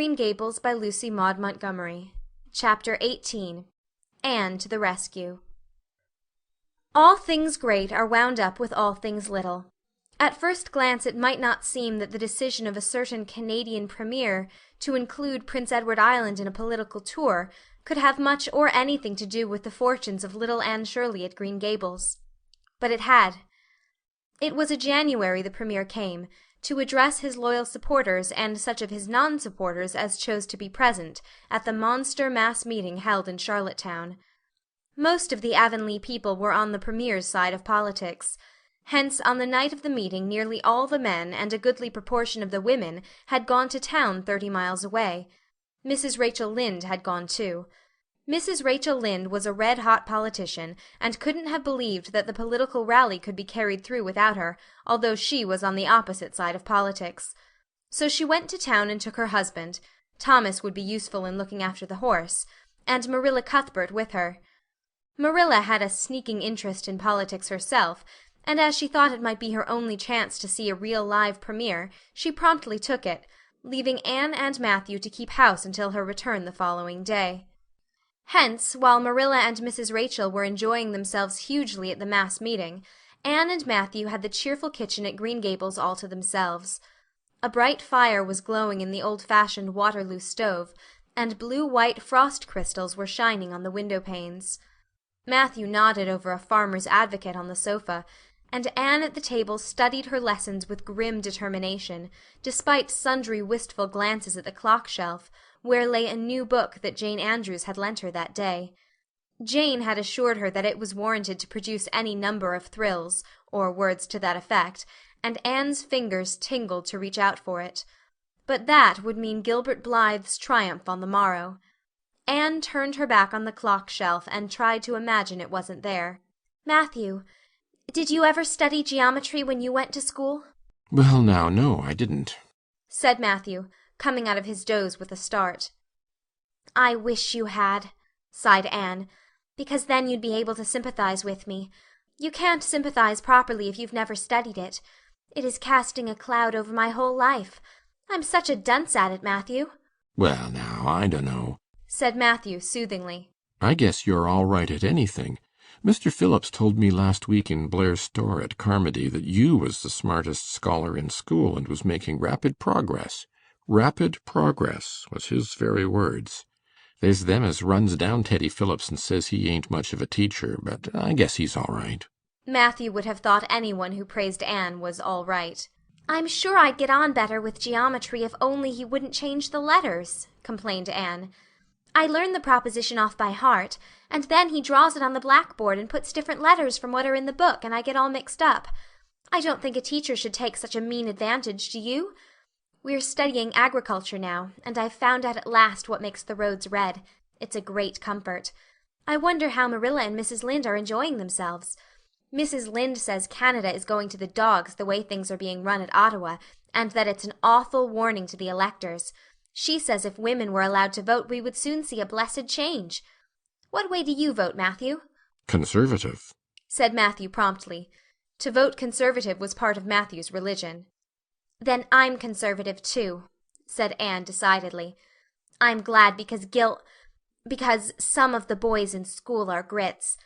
Green Gables by Lucy Maud Montgomery. Chapter 18. Anne to the Rescue. All things great are wound up with all things little. At first glance it might not seem that the decision of a certain Canadian premier to include Prince Edward Island in a political tour could have much or anything to do with the fortunes of little Anne Shirley at Green Gables. But it had. It was in January the premier came, to address his loyal supporters and such of his non-supporters as chose to be present at the monster mass meeting held in Charlottetown. Most of the Avonlea people were on the premier's side of politics. Hence, on the night of the meeting nearly all the men and a goodly proportion of the women had gone to town 30 miles away. Mrs. Rachel Lynde had gone too. Mrs. Rachel Lynde was a red-hot politician, and couldn't have believed that the political rally could be carried through without her, although she was on the opposite side of politics. So she went to town and took her husband. Thomas would be useful in looking after the horse, and Marilla Cuthbert with her. Marilla had a sneaking interest in politics herself, and as she thought it might be her only chance to see a real live premier, she promptly took it, leaving Anne and Matthew to keep house until her return the following day. Hence, while Marilla and Mrs. Rachel were enjoying themselves hugely at the mass meeting, Anne and Matthew had the cheerful kitchen at Green Gables all to themselves. A bright fire was glowing in the old-fashioned Waterloo stove, and blue-white frost crystals were shining on the window-panes. Matthew nodded over a Farmer's Advocate on the sofa, and Anne at the table studied her lessons with grim determination, despite sundry wistful glances at the clock-shelf, where lay a new book that Jane Andrews had lent her that day. Jane had assured her that it was warranted to produce any number of thrills, or words to that effect, and Anne's fingers tingled to reach out for it. But that would mean Gilbert Blythe's triumph on the morrow. Anne turned her back on the clock-shelf and tried to imagine it wasn't there. "Matthew, did you ever study geometry when you went to school?" "Well, now, no, I didn't," said Matthew, coming out of his doze with a start. "I wish you had," sighed Anne, "because then you'd be able to sympathize with me. You can't sympathize properly if you've never studied it. It is casting a cloud over my whole life. I'm such a dunce at it, Matthew." "Well, now, I dunno," said Matthew soothingly. "I guess you're all right at anything. Mr. Phillips told me last week in Blair's store at Carmody that you was the smartest scholar in school and was making rapid progress. Rapid progress was his very words. There's them as runs down Teddy Phillips and says he ain't much of a teacher, but I guess he's all right." Matthew would have thought anyone who praised Anne was all right. "I'm sure I'd get on better with geometry if only he wouldn't change the letters," complained Anne. "I learn the proposition off by heart, and then he draws it on the blackboard and puts different letters from what are in the book, and I get all mixed up. I don't think a teacher should take such a mean advantage, do you? We're studying agriculture now, and I've found out at last what makes the roads red. It's a great comfort. I wonder how Marilla and Mrs. Lynde are enjoying themselves. Mrs. Lynde says Canada is going to the dogs the way things are being run at Ottawa, and that it's an awful warning to the electors. She says if women were allowed to vote we would soon see a blessed change. What way do you vote, Matthew?" "Conservative," said Matthew promptly. To vote Conservative was part of Matthew's religion. "Then I'm Conservative too," said Anne decidedly. "I'm glad because some of the boys in school are Grits.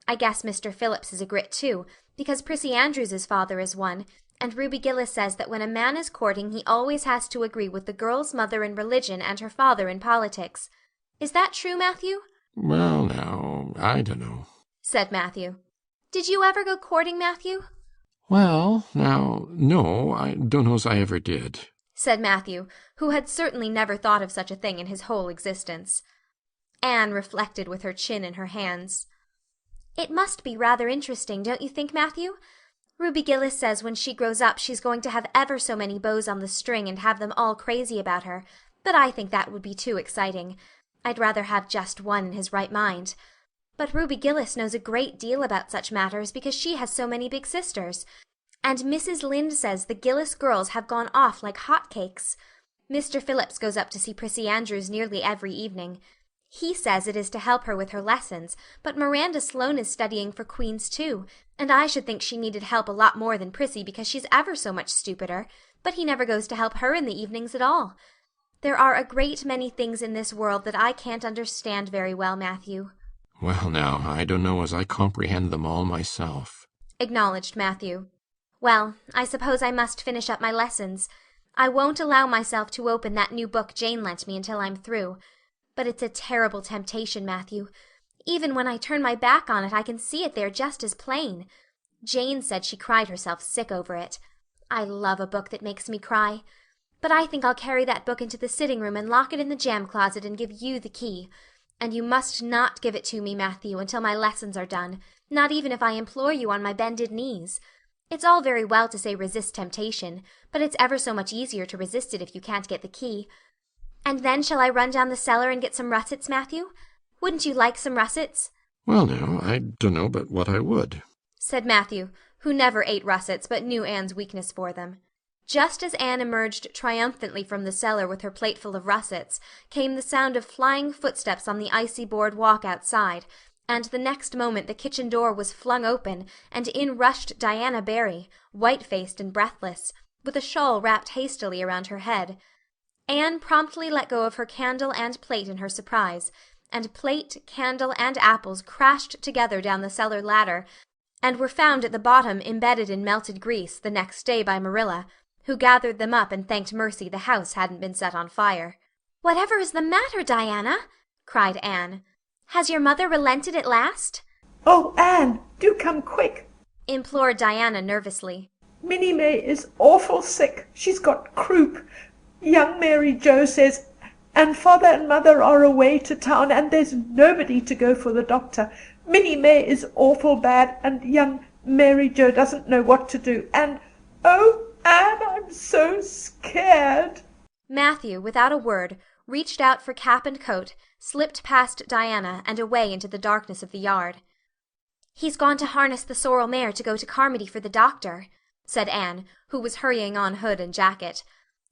I guess Mr. Phillips is a Grit too, because Prissy Andrews's father is one, and Ruby Gillis says that when a man is courting he always has to agree with the girl's mother in religion and her father in politics. Is that true, Matthew?" "Well, now, I dunno," said Matthew. "Did you ever go courting, Matthew?" "Well, now, no, I dunno's I ever did," said Matthew, who had certainly never thought of such a thing in his whole existence. Anne reflected with her chin in her hands. "It must be rather interesting, don't you think, Matthew? Ruby Gillis says when she grows up she's going to have ever so many bows on the string and have them all crazy about her, but I think that would be too exciting. I'd rather have just one in his right mind. But Ruby Gillis knows a great deal about such matters because she has so many big sisters. And Mrs. Lynde says the Gillis girls have gone off like hot cakes. Mr. Phillips goes up to see Prissy Andrews nearly every evening. He says it is to help her with her lessons, but Miranda Sloane is studying for Queen's too, and I should think she needed help a lot more than Prissy because she's ever so much stupider, but he never goes to help her in the evenings at all. There are a great many things in this world that I can't understand very well, Matthew," Well, now, I don't know as I comprehend them all myself. acknowledged Matthew. "Well, I suppose I must finish up my lessons. I won't allow myself to open that new book Jane lent me until I'm through. But it's a terrible temptation, Matthew. Even when I turn my back on it I can see it there just as plain. Jane said she cried herself sick over it. I love a book that makes me cry. But I think I'll carry that book into the sitting room and lock it in the jam closet and give you the key. And you must not give it to me, Matthew, until my lessons are done, not even if I implore you on my bended knees. It's all very well to say resist temptation, but it's ever so much easier to resist it if you can't get the key. And then shall I run down the cellar and get some russets, Matthew? Wouldn't you like some russets?" Well, now, I dunno but what I would, said Matthew, who never ate russets but knew Anne's weakness for them. Just as Anne emerged triumphantly from the cellar with her plateful of russets, came the sound of flying footsteps on the icy board walk outside, and the next moment the kitchen door was flung open, and in rushed Diana Barry, white-faced and breathless, with a shawl wrapped hastily around her head. Anne promptly let go of her candle and plate in her surprise, and plate, candle, and apples crashed together down the cellar ladder, and were found at the bottom embedded in melted grease the next day by Marilla, who gathered them up and thanked mercy the house hadn't been set on fire. "Whatever is the matter, Diana?" cried Anne. "Has your mother relented at last?" "Oh, Anne, do come quick," implored Diana nervously. "Minnie May is awful sick. She's got croup. Young Mary Joe says, and father and mother are away to town, and there's nobody to go for the doctor. Minnie May is awful bad, and young Mary Joe doesn't know what to do. And, oh, Anne, I'm so scared." Matthew, without a word, reached out for cap and coat, slipped past Diana, and away into the darkness of the yard. "He's gone to harness the sorrel mare to go to Carmody for the doctor," said Anne, who was hurrying on hood and jacket.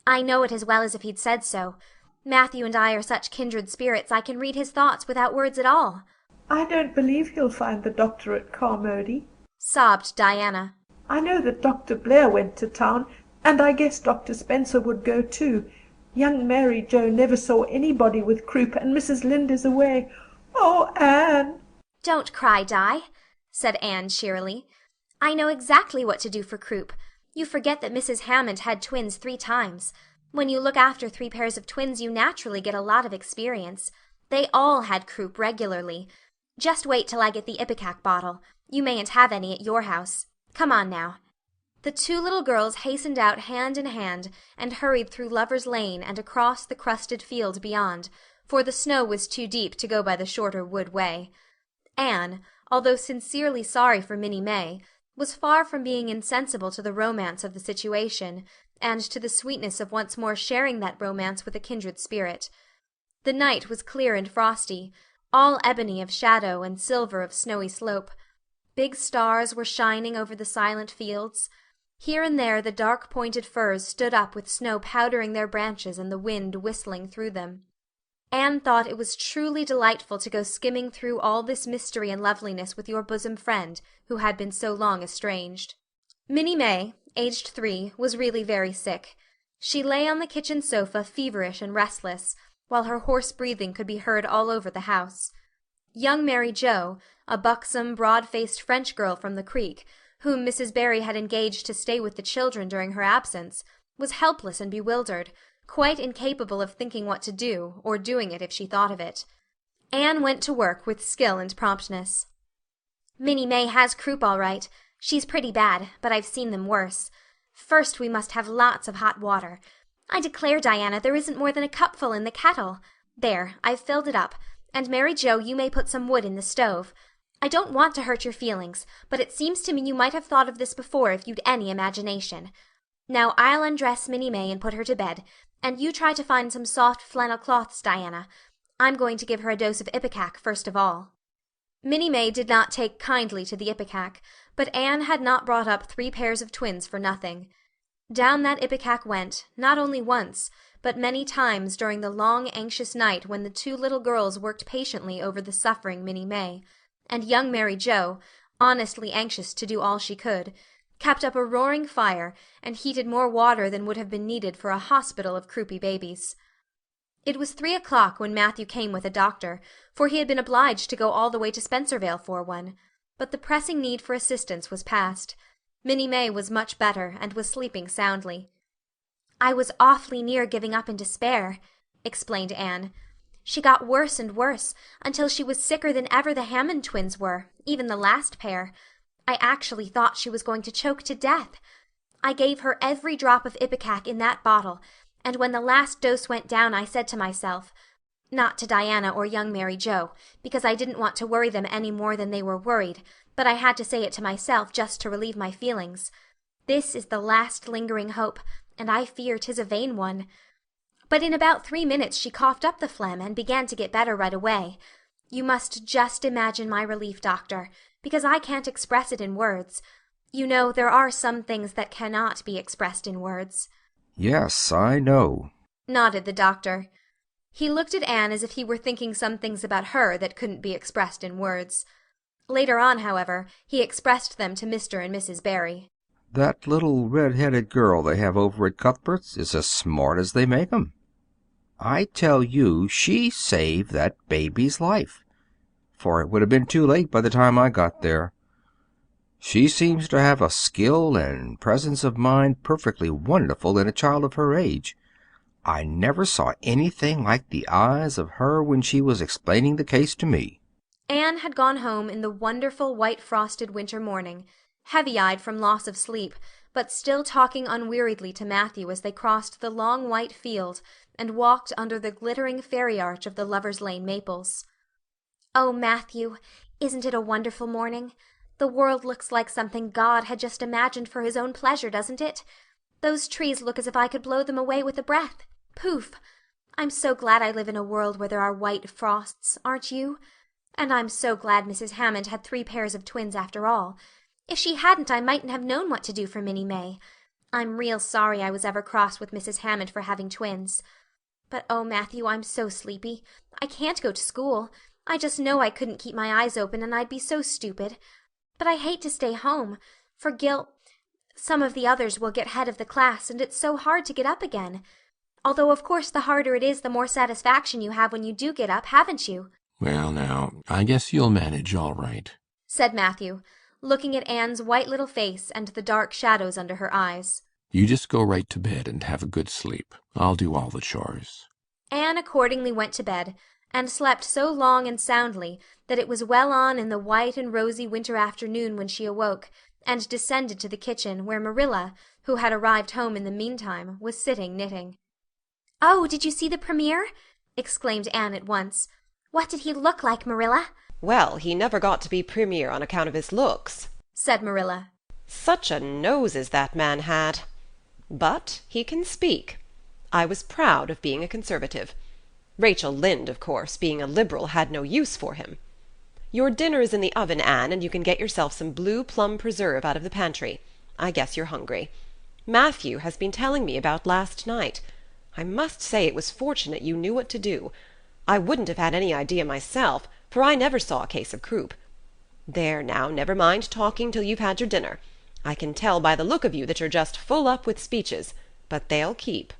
"I know it as well as if he'd said so. Matthew and I are such kindred spirits I can read his thoughts without words at all." "I don't believe he'll find the doctor at Carmody," sobbed Diana. "I know that Dr. Blair went to town, and I guess Dr. Spencer would go too. Young Mary Joe never saw anybody with croup, and Mrs. Lynde is away. Oh, Anne!" "Don't cry, Di," said Anne cheerily. "I know exactly what to do for croup. You forget that Mrs. Hammond had twins 3 times. When you look after 3 pairs of twins you naturally get a lot of experience. They all had croup regularly. Just wait till I get the ipecac bottle. You mayn't have any at your house. Come on now." The 2 little girls hastened out hand in hand and hurried through Lover's Lane and across the crusted field beyond, for the snow was too deep to go by the shorter wood way. Anne, although sincerely sorry for Minnie May, was far from being insensible to the romance of the situation, and to the sweetness of once more sharing that romance with a kindred spirit. The night was clear and frosty, all ebony of shadow and silver of snowy slope. Big stars were shining over the silent fields. Here and there the dark-pointed firs stood up with snow powdering their branches and the wind whistling through them. Anne thought it was truly delightful to go skimming through all this mystery and loveliness with your bosom friend, who had been so long estranged. Minnie May, aged 3, was really very sick. She lay on the kitchen sofa feverish and restless, while her hoarse breathing could be heard all over the house. Young Mary Joe, a buxom, broad-faced French girl from the Creek, whom Mrs. Barry had engaged to stay with the children during her absence, was helpless and bewildered, quite incapable of thinking what to do, or doing it if she thought of it. Anne went to work with skill and promptness. "Minnie May has croup all right. She's pretty bad, but I've seen them worse. First we must have lots of hot water. I declare, Diana, there isn't more than a cupful in the kettle. There, I've filled it up, and Mary Joe, you may put some wood in the stove. I don't want to hurt your feelings, but it seems to me you might have thought of this before if you'd any imagination. Now I'll undress Minnie May and put her to bed, and you try to find some soft flannel cloths, Diana. I'm going to give her a dose of ipecac first of all." Minnie May did not take kindly to the ipecac, but Anne had not brought up 3 pairs of twins for nothing. Down that ipecac went, not only once, but many times during the long, anxious night when the 2 little girls worked patiently over the suffering Minnie May, and young Mary Joe, honestly anxious to do all she could, kept up a roaring fire and heated more water than would have been needed for a hospital of croupy babies. It was 3 o'clock when Matthew came with a doctor, for he had been obliged to go all the way to Spencervale for one. But the pressing need for assistance was past. Minnie May was much better, and was sleeping soundly. "I was awfully near giving up in despair," explained Anne. "She got worse and worse, until she was sicker than ever the Hammond twins were, even the last pair. I actually thought she was going to choke to death. I gave her every drop of ipecac in that bottle, and when the last dose went down I said to myself, not to Diana or young Mary Joe, because I didn't want to worry them any more than they were worried, but I had to say it to myself just to relieve my feelings, this is the last lingering hope, and I fear 'tis a vain one. But in about 3 minutes she coughed up the phlegm and began to get better right away. You must just imagine my relief, doctor, because I can't express it in words. You know there are some things that cannot be expressed in words." "Yes, I know," nodded the doctor. He looked at Anne as if he were thinking some things about her that couldn't be expressed in words. Later on, however, he expressed them to Mr. and Mrs. Barry. "That little red-headed girl they have over at Cuthbert's is as smart as they make 'em. I tell you she saved that baby's life, for it would have been too late by the time I got there. She seems to have a skill and presence of mind perfectly wonderful in a child of her age. I never saw anything like the eyes of her when she was explaining the case to me." Anne had gone home in the wonderful white frosted winter morning, heavy-eyed from loss of sleep, but still talking unweariedly to Matthew as they crossed the long white field and walked under the glittering fairy arch of the Lovers' Lane maples. "Oh, Matthew, isn't it a wonderful morning? The world looks like something God had just imagined for his own pleasure, doesn't it? Those trees look as if I could blow them away with a breath. Poof! I'm so glad I live in a world where there are white frosts, aren't you? And I'm so glad Mrs. Hammond had 3 pairs of twins after all. If she hadn't I mightn't have known what to do for Minnie May. I'm real sorry I was ever cross with Mrs. Hammond for having twins. But oh, Matthew, I'm so sleepy. I can't go to school. I just know I couldn't keep my eyes open and I'd be so stupid. But I hate to stay home, for some of the others will get head of the class, and it's so hard to get up again. Although of course the harder it is the more satisfaction you have when you do get up, haven't you?" Well, now, I guess you'll manage all right, said Matthew, looking at Anne's white little face and the dark shadows under her eyes. You just go right to bed and have a good sleep. I'll do all the chores. Anne accordingly went to bed, and slept so long and soundly that it was well on in the white and rosy winter afternoon when she awoke, and descended to the kitchen, where Marilla, who had arrived home in the meantime, was sitting knitting. "Oh, did you see the premier?" exclaimed Anne at once. "What did he look like, Marilla?" "Well, he never got to be premier on account of his looks," said Marilla. "Such a nose as that man had. But he can speak. I was proud of being a conservative. Rachel Lynde, of course, being a liberal, had no use for him. Your dinner is in the oven, Anne, and you can get yourself some blue plum preserve out of the pantry. I guess you're hungry. Matthew has been telling me about last night. I must say it was fortunate you knew what to do. I wouldn't have had any idea myself, for I never saw a case of croup. There now, never mind talking till you've had your dinner. I can tell by the look of you that you're just full up with speeches, but they'll keep."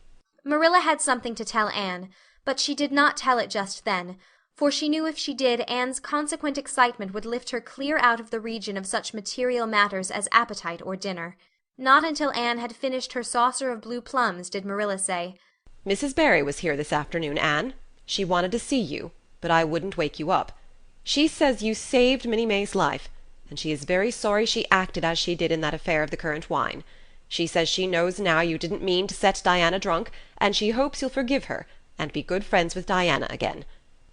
Marilla had something to tell Anne, but she did not tell it just then, for she knew if she did Anne's consequent excitement would lift her clear out of the region of such material matters as appetite or dinner. Not until Anne had finished her saucer of blue plums did Marilla say, "Mrs. Barry was here this afternoon, Anne. She wanted to see you, but I wouldn't wake you up. She says you saved Minnie May's life, and she is very sorry she acted as she did in that affair of the currant wine. She says she knows now you didn't mean to set Diana drunk, and she hopes you'll forgive her, and be good friends with Diana again.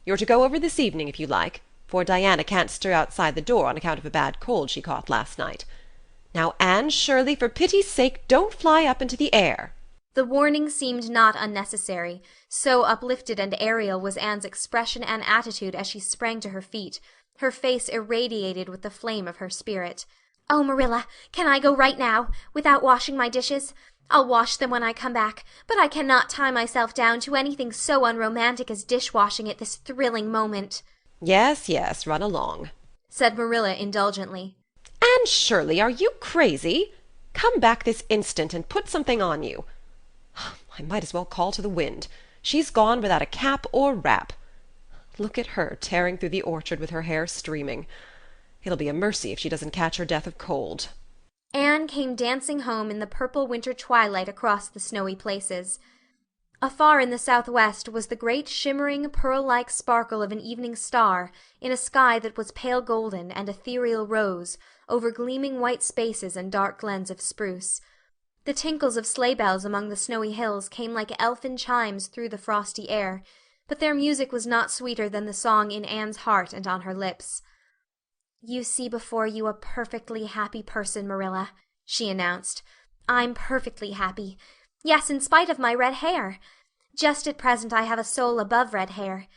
You're to go over this evening if you like, for Diana can't stir outside the door on account of a bad cold she caught last night. Now, Anne Shirley, for pity's sake, don't fly up into the air." The warning seemed not unnecessary, so uplifted and aerial was Anne's expression and attitude as she sprang to her feet, her face irradiated with the flame of her spirit. "Oh, Marilla, can I go right now, without washing my dishes? I'll wash them when I come back, but I cannot tie myself down to anything so unromantic as dishwashing at this thrilling moment." "Yes, yes, run along," said Marilla indulgently. "Anne Shirley, are you crazy? Come back this instant and put something on you. I might as well call to the wind. She's gone without a cap or wrap. Look at her tearing through the orchard with her hair streaming. It'll be a mercy if she doesn't catch her death of cold." Anne came dancing home in the purple winter twilight across the snowy places. Afar in the southwest was the great shimmering pearl-like sparkle of an evening star in a sky that was pale golden and ethereal rose over gleaming white spaces and dark glens of spruce. The tinkles of sleigh bells among the snowy hills came like elfin chimes through the frosty air, but their music was not sweeter than the song in Anne's heart and on her lips. "You see before you a perfectly happy person, Marilla," she announced. "I'm perfectly happy. Yes, in spite of my red hair. Just at present I have a soul above red hair.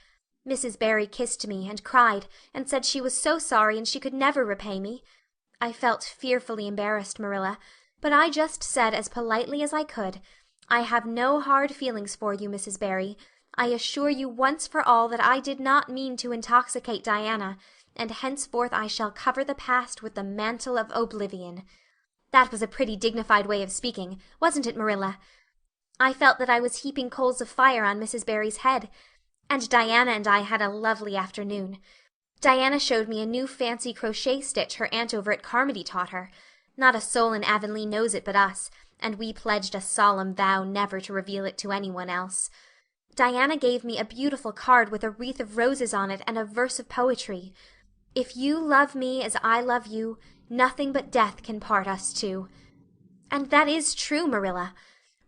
Mrs. Barry kissed me and cried and said she was so sorry and she could never repay me. I felt fearfully embarrassed, Marilla, but I just said as politely as I could, 'I have no hard feelings for you, Mrs. Barry. I assure you once for all that I did not mean to intoxicate Diana, and henceforth I shall cover the past with the mantle of oblivion.' That was a pretty dignified way of speaking, wasn't it, Marilla? I felt that I was heaping coals of fire on Mrs. Barry's head. And Diana and I had a lovely afternoon. Diana showed me a new fancy crochet stitch her aunt over at Carmody taught her. Not a soul in Avonlea knows it but us, and we pledged a solemn vow never to reveal it to anyone else. Diana gave me a beautiful card with a wreath of roses on it and a verse of poetry. 'If you love me as I love you, nothing but death can part us two.' And that is true, Marilla.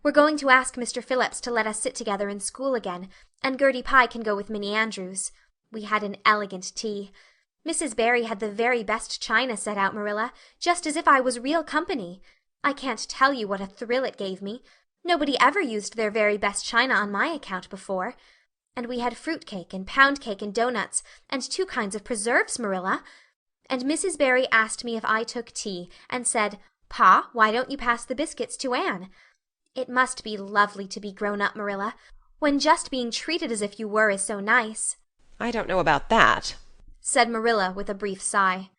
We're going to ask Mr. Phillips to let us sit together in school again, and Gertie Pye can go with Minnie Andrews. We had an elegant tea. Mrs. Barry had the very best china set out, Marilla, just as if I was real company. I can't tell you what a thrill it gave me. Nobody ever used their very best china on my account before. And we had fruit cake and pound cake and doughnuts, and 2 kinds of preserves, Marilla. And Mrs. Barry asked me if I took tea, and said, 'Pa, why don't you pass the biscuits to Anne?' It must be lovely to be grown up, Marilla, when just being treated as if you were is so nice." "I don't know about that," said Marilla with a brief sigh.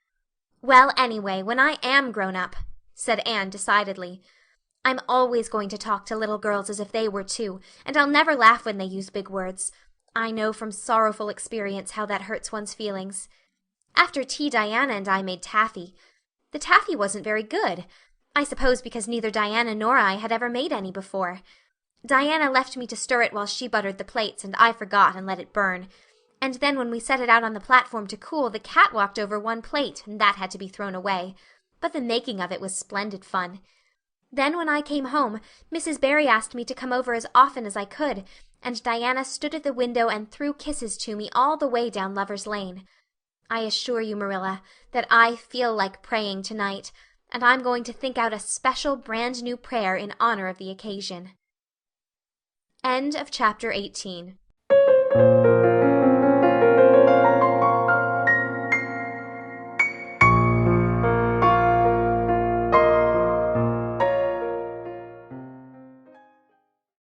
"Well, anyway, when I am grown up," said Anne decidedly, "I'm always going to talk to little girls as if they were too, and I'll never laugh when they use big words. I know from sorrowful experience how that hurts one's feelings. After tea Diana and I made taffy. The taffy wasn't very good. I suppose because neither Diana nor I had ever made any before. Diana left me to stir it while she buttered the plates, and I forgot and let it burn. And then when we set it out on the platform to cool, the cat walked over one plate, and that had to be thrown away. But the making of it was splendid fun. Then when I came home, Mrs. Barry asked me to come over as often as I could, and Diana stood at the window and threw kisses to me all the way down Lover's Lane. I assure you, Marilla, that I feel like praying tonight, and I'm going to think out a special brand new prayer in honor of the occasion. End of chapter 18.